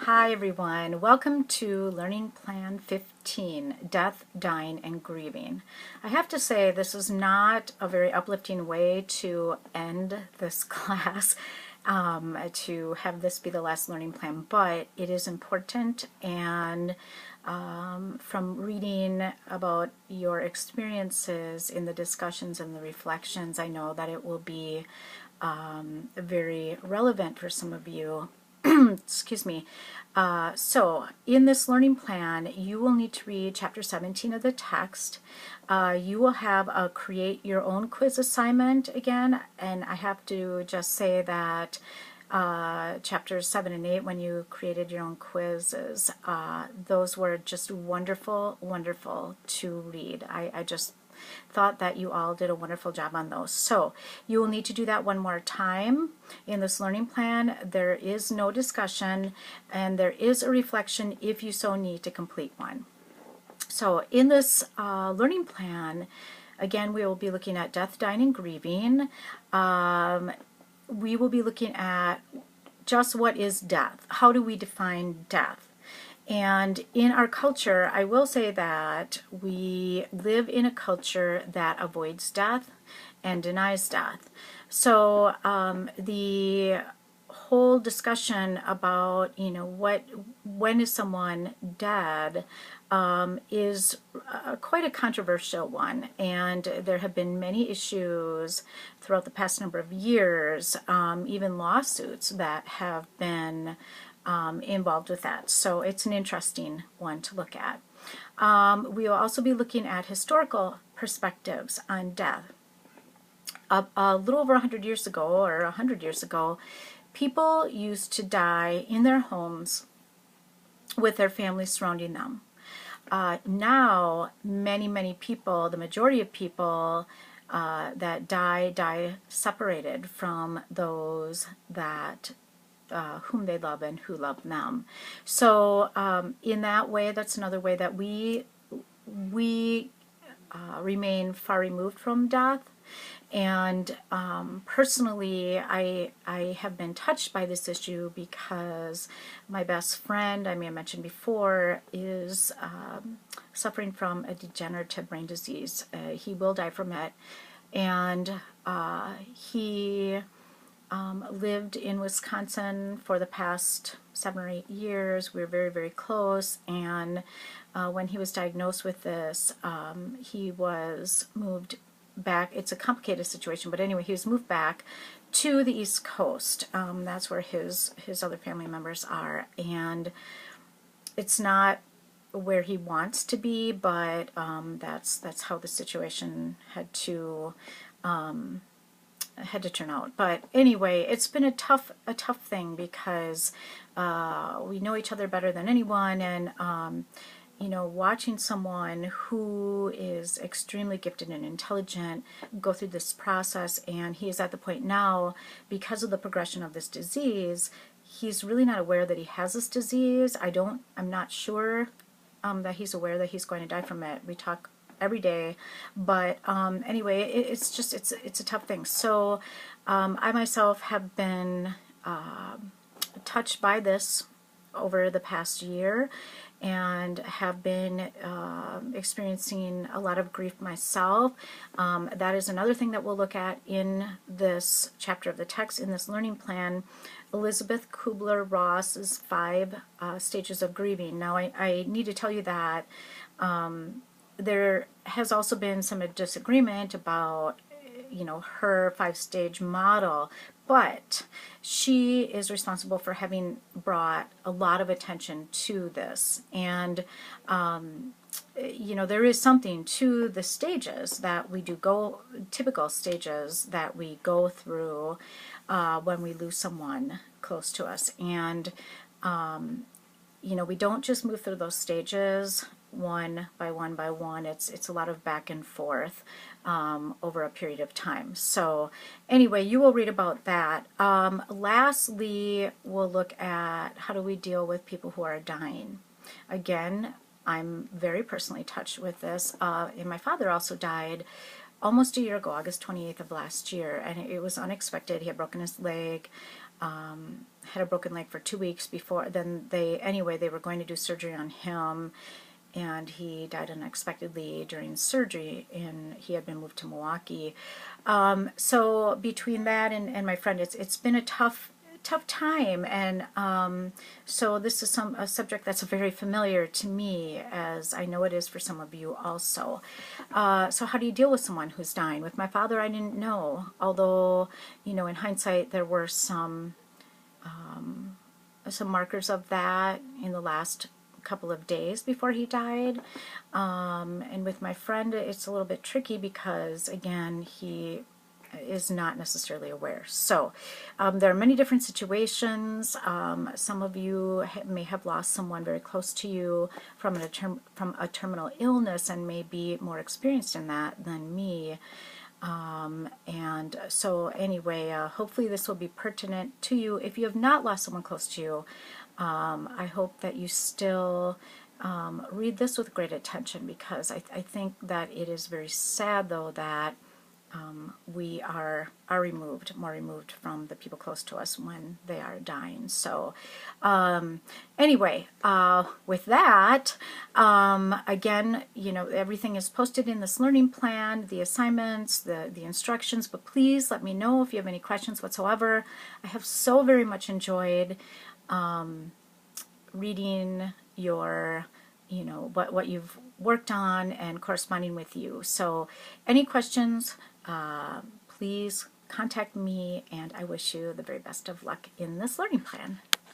Hi everyone, welcome to Learning Plan 15, Death, Dying, and Grieving. I have to say this is not a very uplifting way to end this class, to have this be the last learning plan, but it is important, and from reading about your experiences in the discussions and the reflections, I know that it will be very relevant for some of you. Excuse me. So in this learning plan, you will need to read chapter 17 of the text. You will have a create your own quiz assignment again, and I have to just say that chapters 7 and 8, when you created your own quizzes, those were just wonderful, wonderful to read. I just thought that you all did a wonderful job on those. So you will need to do that one more time in this learning plan. There is no discussion, and there is a reflection if you so need to complete one. So in this learning plan, again, we will be looking at death, dying, and grieving. We will be looking at just what is death. How do we define death? And in our culture, I will say that we live in a culture that avoids death and denies death. So the whole discussion about, when is someone dead is quite a controversial one, and there have been many issues throughout the past number of years, even lawsuits that have been involved with that. So it's an interesting one to look at. We will also be looking at historical perspectives on death. A little over 100 years ago, or 100 years ago, people used to die in their homes with their families surrounding them. Now, many people, the majority of people that die separated from those that whom they love and who love them. So in that way, that's another way that we remain far removed from death. And personally, I have been touched by this issue because my best friend, I may have mentioned before, is suffering from a degenerative brain disease. He will die from it. And he lived in Wisconsin for the past 7 or 8 years. We were very, very close, and when he was diagnosed with this, he was moved back. It's a complicated situation, but anyway, he was moved back to the East Coast. That's where his other family members are, and it's not where he wants to be, but that's how the situation had to turn out. But anyway, it's been a tough thing because we know each other better than anyone, and watching someone who is extremely gifted and intelligent go through this process, and he is at the point now, because of the progression of this disease, he's really not aware that he has this disease. I'm not sure that he's aware that he's going to die from it. We talk every day, but anyway, it's a tough thing. So I myself have been touched by this over the past year, and have been experiencing a lot of grief myself. That is another thing that we'll look at in this chapter of the text, in this learning plan, Elizabeth Kubler-Ross's 5 stages of grieving. Now, I need to tell you that there has also been some disagreement about her 5-stage model, but she is responsible for having brought a lot of attention to this. And there is something to the stages that we do go, typical stages that we go through when we lose someone close to us. And we don't just move through those stages one by one. It's a lot of back and forth over a period of time. So anyway, you will read about that. Lastly, we'll look at how do we deal with people who are dying. Again, I'm very personally touched with this. And my father also died almost a year ago, August 28th of last year, and it was unexpected. He had broken his leg. had a broken leg for 2 weeks before. Then they were going to do surgery on him, and he died unexpectedly during surgery, and he had been moved to Milwaukee. So between that and my friend, it's been a tough time, and so this is a subject that's very familiar to me, as I know it is for some of you also. So how do you deal with someone who's dying? With my father, I didn't know, although, you know, in hindsight, there were some markers of that in the last couple of days before he died. And with my friend, it's a little bit tricky because, again, he is not necessarily aware. So there are many different situations. Some of you may have lost someone very close to you from a terminal illness and may be more experienced in that than me. And so anyway, hopefully this will be pertinent to you. If you have not lost someone close to you, I hope that you still read this with great attention, because I think that it is very sad, though, that we are more removed from the people close to us when they are dying. So anyway, with that, again, you know, everything is posted in this learning plan, the assignments, the instructions, but please let me know if you have any questions whatsoever. I have so very much enjoyed reading your, you know, what you've worked on and corresponding with you. So any questions, please contact me, and I wish you the very best of luck in this learning plan.